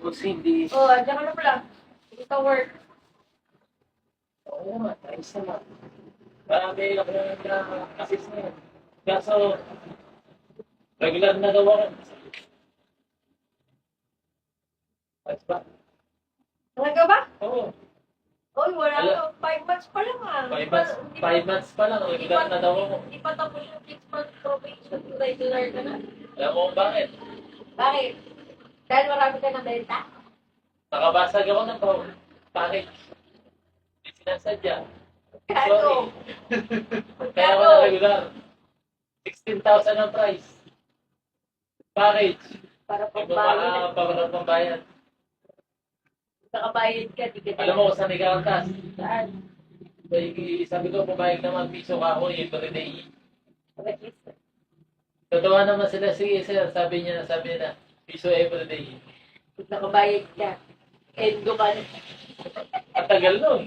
Tapos hindi. Oh, andiyan ka na pala. Hindi ka work. Oo naman, ayos naman. Marami ako na assist na yun. Kaso, regular na daw ako. Ayos ba? Talaga ba? Oo. Oy, wala Ala. ka. 5 months pa lang ah. 5 months pa lang, regular na daw ako. Hindi pa tapos yung 6 months probation. Regular ka na. Alam mo kung bakit? Bakit? Dahil marami ka ng benta? Nakabasag ako ng package. Hindi sinasadya. Kano? Kaya ako na regular. 16,000 ang price. Package. Para pagbayad. Para pambayad. Nakabayad ka, di ka Alam mo kung saan ikakantas? Saan? Sabi ko, pumayag naman piso ka ako everyday. Totoo naman sila, sige sir, sabi niya, piso everyday. Nakabayad ka. Endo ka na. Ang tagal nun.